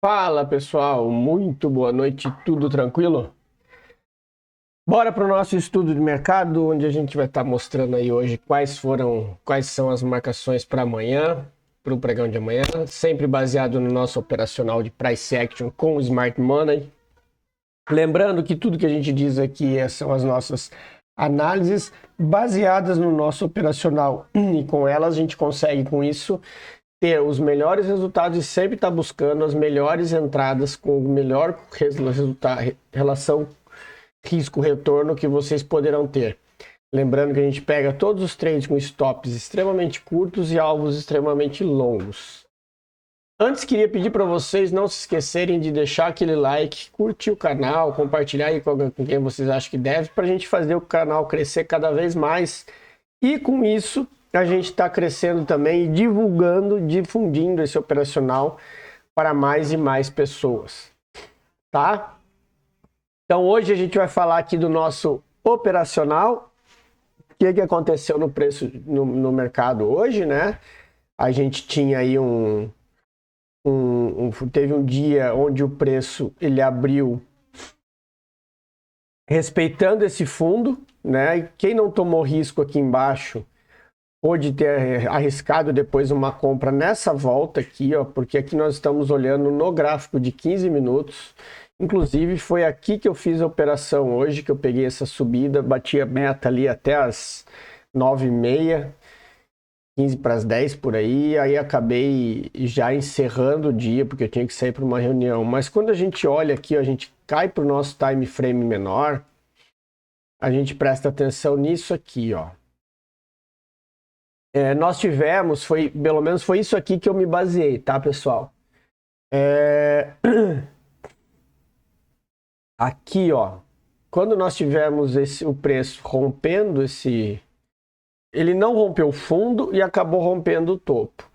Fala pessoal, muito boa noite, tudo tranquilo? Bora para o nosso estudo de mercado, onde a gente vai estar mostrando aí hoje quais são as marcações para amanhã, para o pregão de amanhã, sempre baseado no nosso operacional de price action com o Smart Money. Lembrando que tudo que a gente diz aqui são as nossas análises baseadas no nosso operacional e com elas a gente consegue com isso ter os melhores resultados e sempre estar buscando as melhores entradas com o melhor relação risco-retorno que vocês poderão ter. Lembrando que a gente pega todos os trades com stops extremamente curtos e alvos extremamente longos. Antes, queria pedir para vocês não se esquecerem de deixar aquele like, curtir o canal, compartilhar aí com quem vocês acham que deve, para a gente fazer o canal crescer cada vez mais. E com isso, a gente está crescendo também e divulgando, difundindo esse operacional para mais e mais pessoas, tá? Então hoje a gente vai falar aqui do nosso operacional, o que aconteceu no preço no mercado hoje, né? A gente tinha aí teve um dia onde o preço ele abriu respeitando esse fundo, né? E quem não tomou risco aqui embaixo pode ter arriscado depois uma compra nessa volta aqui, ó, porque aqui nós estamos olhando no gráfico de 15 minutos. Inclusive foi aqui que eu fiz a operação hoje, que eu peguei essa subida, bati a meta ali até as 9h30, 15 para as 10 por aí, aí acabei já encerrando o dia, porque eu tinha que sair para uma reunião. Mas quando a gente olha aqui, ó, a gente cai para o nosso time frame menor, a gente presta atenção nisso aqui, ó. Nós tivemos, pelo menos foi isso aqui que eu me baseei, tá, pessoal? Aqui, ó, quando nós tivemos o preço rompendo ele não rompeu o fundo e acabou rompendo o topo.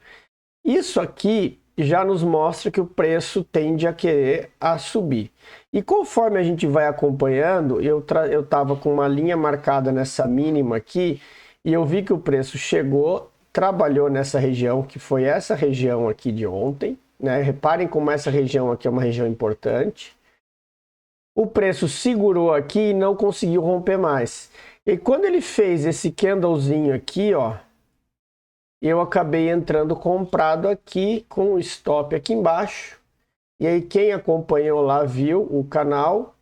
Isso aqui já nos mostra que o preço tende a querer subir. E conforme a gente vai acompanhando, eu estava com uma linha marcada nessa mínima aqui, e eu vi que o preço chegou, trabalhou nessa região, que foi essa região aqui de ontem, né? Reparem como essa região aqui é uma região importante. O preço segurou aqui e não conseguiu romper mais. E quando ele fez esse candlezinho aqui, ó, eu acabei entrando comprado aqui com o stop aqui embaixo. E aí quem acompanhou lá viu o canal,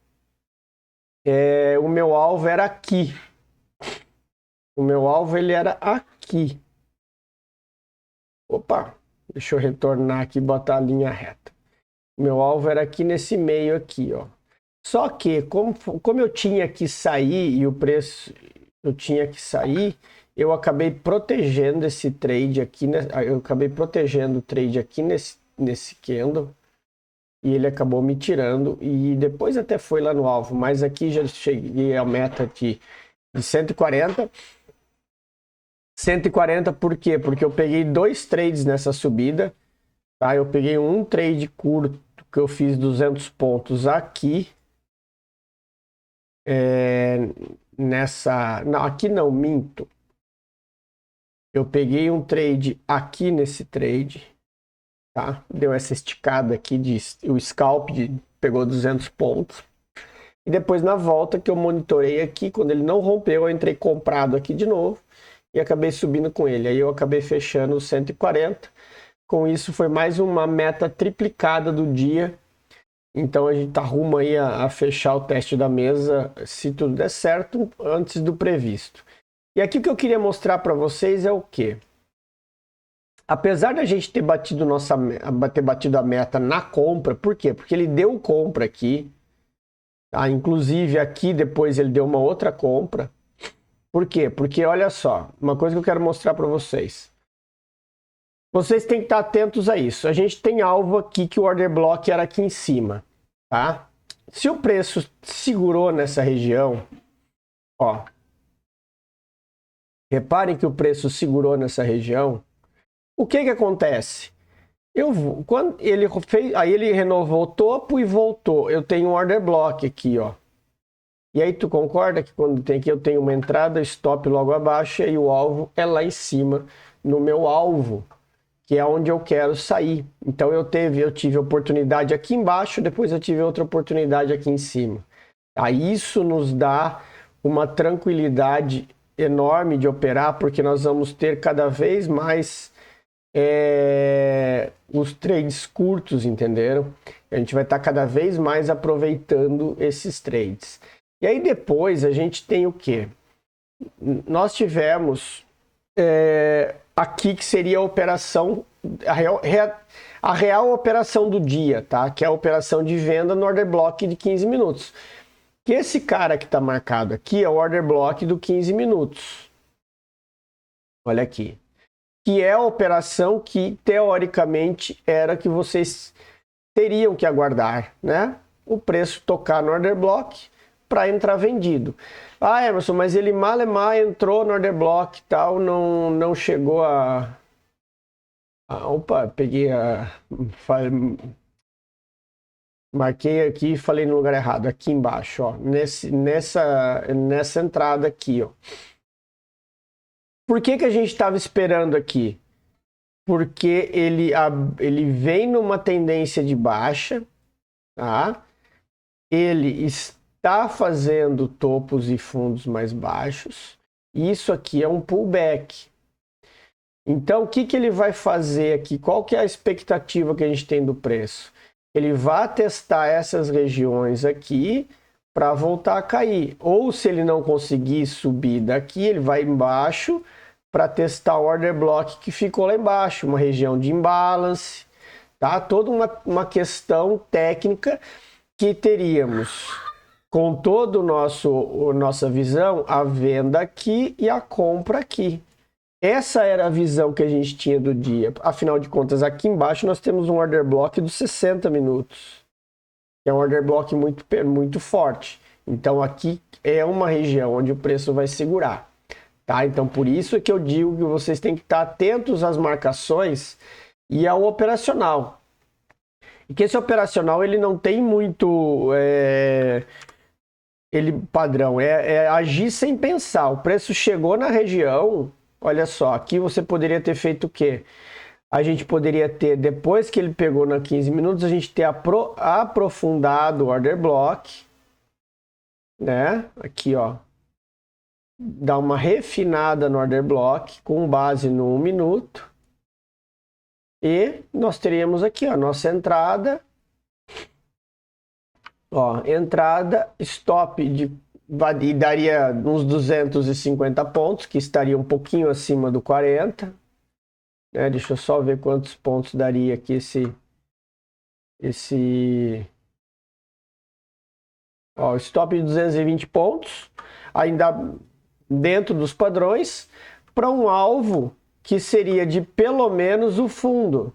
o meu alvo era aqui. O meu alvo ele era aqui. Opa, deixa eu retornar aqui e botar a linha reta. O meu alvo era aqui nesse meio aqui, ó. Só que como eu tinha que sair e o preço eu tinha que sair, eu acabei protegendo esse trade aqui, eu acabei protegendo o trade aqui nesse candle e ele acabou me tirando e depois até foi lá no alvo, mas aqui já cheguei à meta de 140. 140 por quê? Porque eu peguei 2 trades nessa subida, tá? Eu peguei um trade curto que eu fiz 200 pontos aqui, não, aqui não, minto. Eu peguei um trade aqui nesse trade, tá? Deu essa esticada aqui, o scalp pegou 200 pontos. E depois na volta que eu monitorei aqui, quando ele não rompeu, eu entrei comprado aqui de novo e acabei subindo com ele. Aí eu acabei fechando os 140. Com isso foi mais uma meta triplicada do dia. Então a gente tá rumo aí a fechar o teste da mesa, se tudo der certo, antes do previsto. E aqui o que eu queria mostrar para vocês é o quê? Apesar da gente ter batido a meta na compra, por quê? Porque ele deu compra aqui, tá? Inclusive aqui depois ele deu uma outra compra. Por quê? Porque olha só, uma coisa que eu quero mostrar para vocês. Vocês têm que estar atentos a isso. A gente tem alvo aqui que o order block era aqui em cima, tá? Se o preço segurou nessa região, ó. Reparem que o preço segurou nessa região. O que acontece? Quando ele fez, aí ele renovou o topo e voltou. Eu tenho um order block aqui, ó. E aí tu concorda que quando tem aqui eu tenho uma entrada, stop logo abaixo e aí o alvo é lá em cima no meu alvo, que é onde eu quero sair. Então eu tive oportunidade aqui embaixo, depois eu tive outra oportunidade aqui em cima. Aí isso nos dá uma tranquilidade enorme de operar, porque nós vamos ter cada vez mais os trades curtos, entenderam? A gente vai estar cada vez mais aproveitando esses trades. E aí depois a gente tem o quê? Nós tivemos aqui que seria a operação, a real operação do dia, tá? Que é a operação de venda no order block de 15 minutos. Que esse cara que está marcado aqui é o order block do 15 minutos. Olha aqui. Que é a operação que, teoricamente, era que vocês teriam que aguardar, né? O preço tocar no order block para entrar vendido. Ah, Emerson, mas ele mal entrou no order block e tal, não chegou opa, peguei marquei aqui e falei no lugar errado, aqui embaixo, ó, nessa entrada aqui, ó. Por que a gente estava esperando aqui? Porque ele vem numa tendência de baixa, tá? Ele está fazendo topos e fundos mais baixos. Isso aqui é um pullback. Então, o que ele vai fazer aqui? Qual que é a expectativa que a gente tem do preço? Ele vai testar essas regiões aqui para voltar a cair. Ou se ele não conseguir subir daqui, ele vai embaixo para testar o order block que ficou lá embaixo, uma região de imbalance, tá? Toda uma questão técnica que teríamos com toda nossa visão, a venda aqui e a compra aqui. Essa era a visão que a gente tinha do dia. Afinal de contas, aqui embaixo nós temos um order block dos 60 minutos. Que é um order block muito forte. Então aqui é uma região onde o preço vai segurar. Tá? Então por isso é que eu digo que vocês têm que estar atentos às marcações e ao operacional. E que esse operacional ele não tem muito padrão. É agir sem pensar. O preço chegou na região... Olha só, aqui você poderia ter feito o quê? A gente poderia ter, depois que ele pegou na 15 minutos, a gente ter aprofundado o order block, né? Aqui, ó. Dar uma refinada no order block com base no 1 minuto. E nós teríamos aqui, ó, nossa entrada. Ó, entrada, stop e daria uns 250 pontos, que estaria um pouquinho acima do 40. Né? Deixa eu só ver quantos pontos daria aqui ó, stop de 220 pontos, ainda dentro dos padrões, para um alvo que seria de pelo menos o fundo,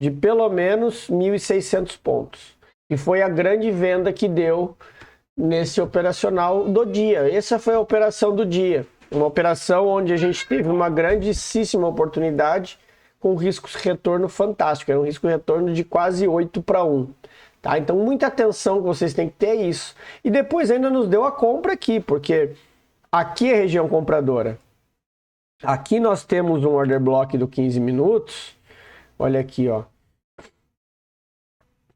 de pelo menos 1.600 pontos. E foi a grande venda que deu nesse operacional do dia. Essa foi a operação do dia. Uma operação onde a gente teve uma grandíssima oportunidade com riscos retorno fantástico. É um risco retorno de quase 8-1. Tá? Então, muita atenção que vocês têm que ter isso. E depois ainda nos deu a compra aqui, porque aqui é a região compradora. Aqui nós temos um order block do 15 minutos. Olha aqui, ó.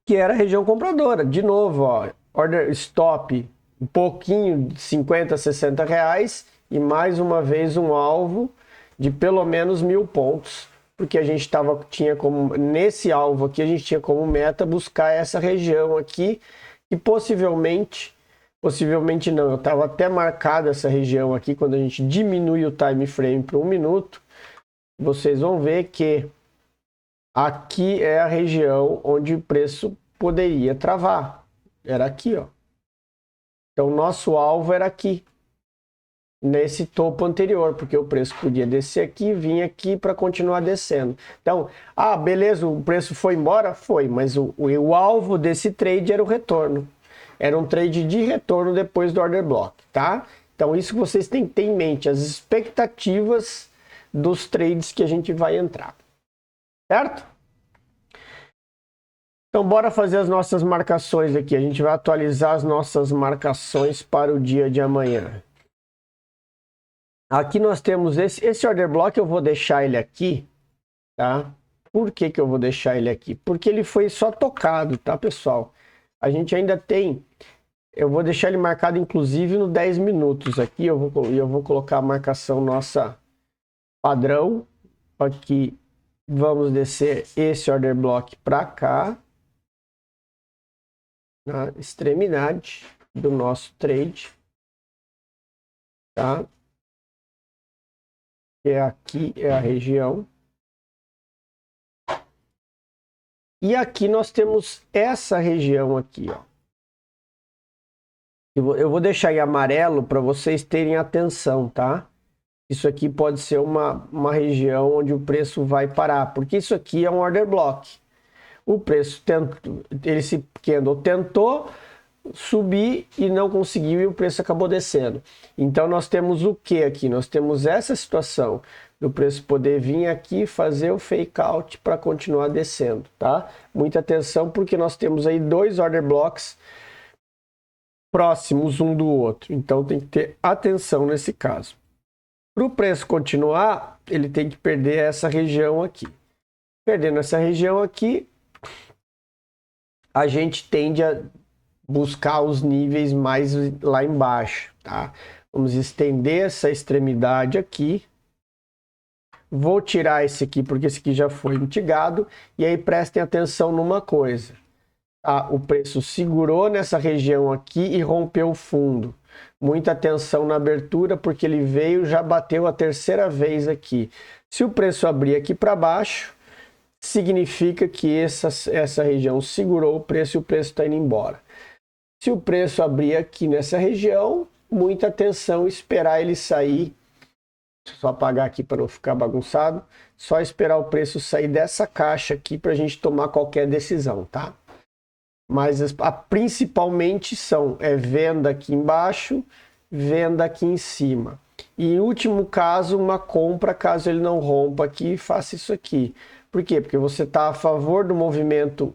Que era a região compradora. De novo, ó. Order stop um pouquinho de 50, 60 reais e mais uma vez um alvo de pelo menos 1.000 pontos, porque a gente tinha como, nesse alvo aqui, a gente tinha como meta buscar essa região aqui e possivelmente não, eu estava até marcado essa região aqui, quando a gente diminui o time frame para 1 minuto, vocês vão ver que aqui é a região onde o preço poderia travar. Era aqui, ó. Então, nosso alvo era aqui, nesse topo anterior, porque o preço podia descer aqui e vir aqui para continuar descendo. Então, beleza, o preço foi embora? Foi, mas o alvo desse trade era o retorno. Era um trade de retorno depois do order block, tá? Então, isso que vocês têm que ter em mente, as expectativas dos trades que a gente vai entrar. Certo? Então, bora fazer as nossas marcações aqui. A gente vai atualizar as nossas marcações para o dia de amanhã. Aqui nós temos esse order block, eu vou deixar ele aqui, tá? Por que que eu vou deixar ele aqui? Porque ele foi só tocado, tá, pessoal? A gente ainda tem... Eu vou deixar ele marcado, inclusive, no 10 minutos aqui. Eu vou colocar a marcação nossa padrão. Aqui, vamos descer esse order block para cá. Na extremidade do nosso trade. Tá? Que aqui é a região. E aqui nós temos essa região aqui, ó. Eu vou deixar em amarelo para vocês terem atenção, tá? Isso aqui pode ser uma região onde o preço vai parar, porque isso aqui é um order block. O preço esse candle tentou subir e não conseguiu e o preço acabou descendo. Então nós temos o que aqui? Nós temos essa situação do preço poder vir aqui fazer o fake out para continuar descendo, tá? Muita atenção porque nós temos aí dois order blocks próximos um do outro. Então tem que ter atenção nesse caso. Para o preço continuar, ele tem que perder essa região aqui. Perdendo essa região aqui, a gente tende a buscar os níveis mais lá embaixo, tá? Vamos estender essa extremidade aqui. Vou tirar esse aqui porque esse aqui já foi mitigado. E aí prestem atenção numa coisa. Tá? O preço segurou nessa região aqui e rompeu o fundo. Muita atenção na abertura porque ele veio, já bateu a terceira vez aqui. Se o preço abrir aqui para baixo, significa que essa região segurou o preço e o preço está indo embora. Se o preço abrir aqui nessa região, muita atenção, esperar ele sair. Deixa eu só apagar aqui para não ficar bagunçado. Só esperar o preço sair dessa caixa aqui para a gente tomar qualquer decisão, tá? Mas principalmente venda aqui embaixo, venda aqui em cima. E em último caso, uma compra caso ele não rompa aqui e faça isso aqui. Por quê? Porque você está a favor do movimento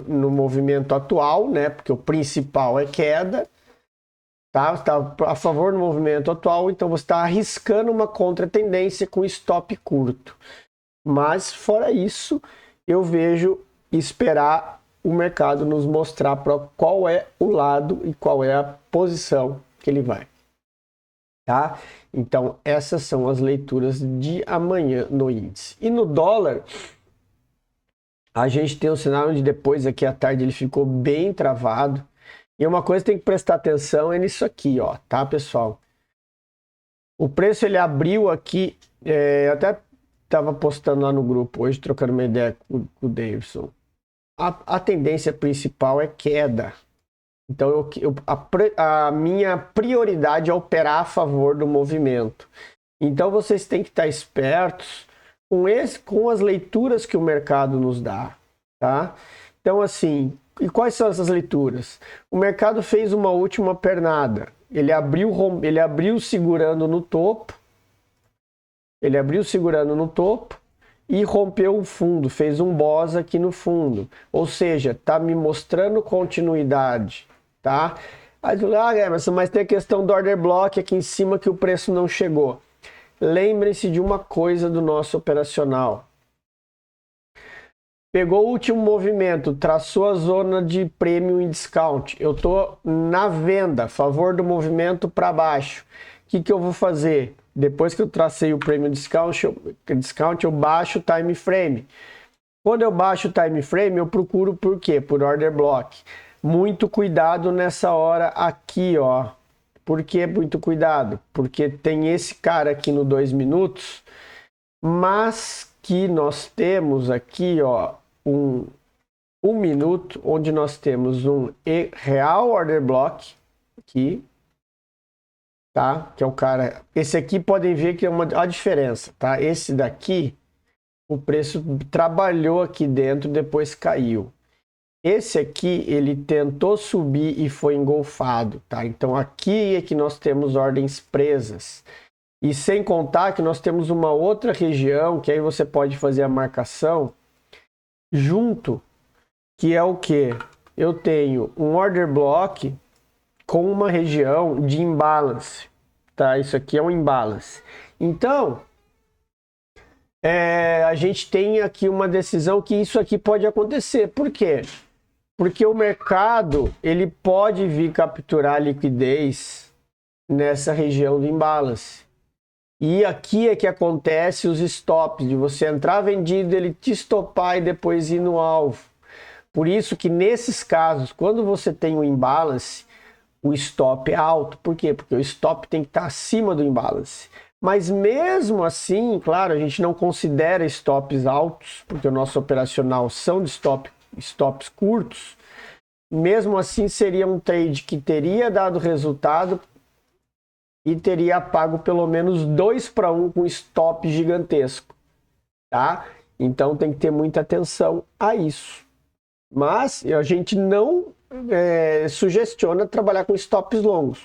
no movimento atual, né? Porque o principal é queda, tá? Você está a favor do movimento atual, então você está arriscando uma contra-tendência com stop curto. Mas fora isso, eu vejo esperar o mercado nos mostrar qual é o lado e qual é a posição que ele vai, tá? Então essas são as leituras de amanhã no índice. E no dólar, a gente tem um cenário onde depois aqui à tarde ele ficou bem travado. E uma coisa que tem que prestar atenção é nisso aqui, ó, tá, pessoal? O preço ele abriu aqui, até estava postando lá no grupo hoje, trocando uma ideia com o Davidson. A tendência principal é queda. Então a minha prioridade é operar a favor do movimento. Então vocês têm que estar espertos com as leituras que o mercado nos dá, tá? Então assim, e quais são essas leituras? O mercado fez uma última pernada. Ele abriu segurando no topo. Ele abriu segurando no topo e rompeu o fundo, fez um boss aqui no fundo. Ou seja, está me mostrando continuidade, tá? Mas tem a questão do order block aqui em cima que o preço não chegou. Lembrem-se de uma coisa do nosso operacional. Pegou o último movimento, traçou a zona de premium e discount. Eu estou na venda, a favor do movimento para baixo. O que eu vou fazer? Depois que eu tracei o premium discount, eu baixo o time frame. Quando eu baixo o time frame, eu procuro por quê? Por order block. Muito cuidado nessa hora aqui, ó. Por que muito cuidado? Porque tem esse cara aqui no 2 minutos, mas que nós temos aqui, ó, um minuto, onde nós temos um real order block aqui, tá? Que é o cara... Esse aqui podem ver que é a diferença, tá? Esse daqui, o preço trabalhou aqui dentro, depois caiu. Esse aqui, ele tentou subir e foi engolfado, tá? Então aqui é que nós temos ordens presas. E sem contar que nós temos uma outra região, que aí você pode fazer a marcação junto, que é o que? Eu tenho um order block com uma região de imbalance, tá? Isso aqui é um imbalance. Então, a gente tem aqui uma decisão que isso aqui pode acontecer. Por quê? Porque o mercado ele pode vir capturar liquidez nessa região do imbalance. E aqui é que acontece os stops, de você entrar vendido, ele te estopar e depois ir no alvo. Por isso que nesses casos, quando você tem um imbalance, o stop é alto. Por quê? Porque o stop tem que estar acima do imbalance. Mas mesmo assim, claro, a gente não considera stops altos, porque o nosso operacional são de stops curtos. Mesmo assim, seria um trade que teria dado resultado e teria pago pelo menos 2-1 com stop gigantesco, tá? Então tem que ter muita atenção a isso. Mas a gente não sugestiona trabalhar com stops longos.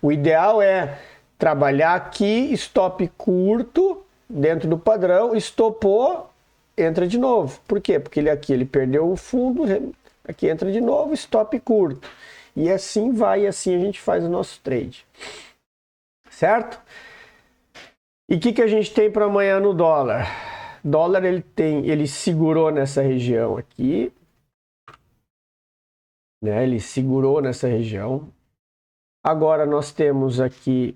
O ideal é trabalhar aqui, stop curto, dentro do padrão, estopou, entra de novo. Por quê? Porque ele perdeu o fundo, aqui entra de novo, stop curto. E assim vai, e assim a gente faz o nosso trade. Certo? E o que a gente tem para amanhã no dólar? Dólar ele segurou nessa região aqui, né? Ele segurou nessa região. Agora nós temos aqui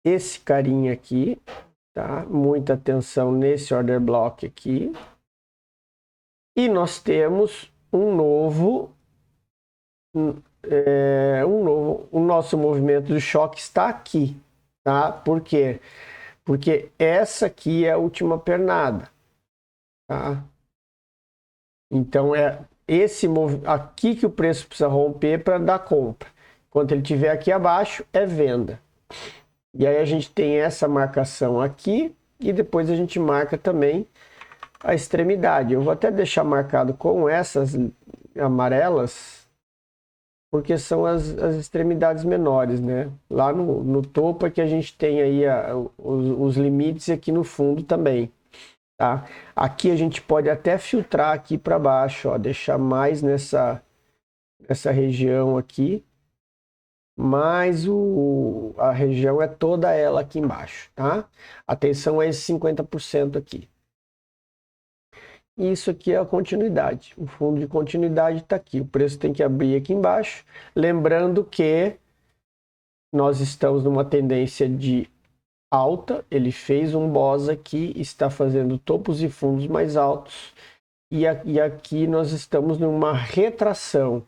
esse carinha aqui, tá? Muita atenção nesse order block aqui. E nós temos o nosso movimento de choque está aqui, tá? Por quê? Porque essa aqui é a última pernada, tá? Então é esse aqui que o preço precisa romper para dar compra. Enquanto ele estiver aqui abaixo, é venda. E aí a gente tem essa marcação aqui e depois a gente marca também a extremidade. Eu vou até deixar marcado com essas amarelas, porque são as extremidades menores, né? Lá no topo é que a gente tem aí os limites e aqui no fundo também, tá? Aqui a gente pode até filtrar aqui para baixo, ó, deixar mais nessa região aqui, mas a região é toda ela aqui embaixo, tá? Atenção a esse 50% aqui. Isso aqui é a continuidade. O fundo de continuidade está aqui. O preço tem que abrir aqui embaixo. Lembrando que nós estamos numa tendência de alta. Ele fez um BOS aqui, está fazendo topos e fundos mais altos. E aqui nós estamos numa retração.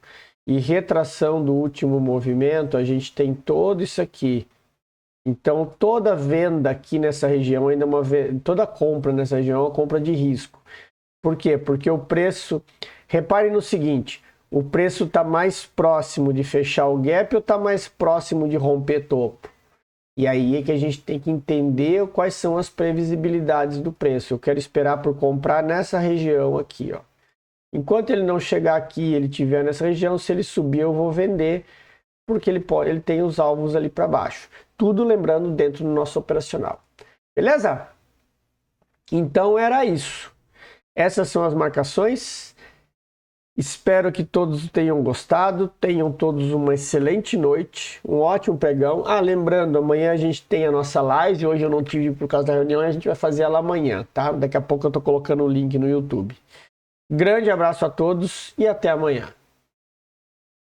E retração do último movimento, a gente tem todo isso aqui. Então, toda venda aqui nessa região, toda compra nessa região é uma compra de risco. Por quê? Porque o preço, reparem no seguinte, o preço está mais próximo de fechar o gap ou está mais próximo de romper topo? E aí é que a gente tem que entender quais são as previsibilidades do preço. Eu quero esperar por comprar nessa região aqui, ó. Enquanto ele não chegar aqui, ele estiver nessa região, se ele subir eu vou vender, porque ele tem os alvos ali para baixo. Tudo lembrando dentro do nosso operacional. Beleza? Então era isso. Essas são as marcações. Espero que todos tenham gostado. Tenham todos uma excelente noite. Um ótimo pregão. Lembrando, amanhã a gente tem a nossa live. Hoje eu não tive por causa da reunião. A gente vai fazer ela amanhã, tá? Daqui a pouco eu tô colocando o link no YouTube. Grande abraço a todos e até amanhã.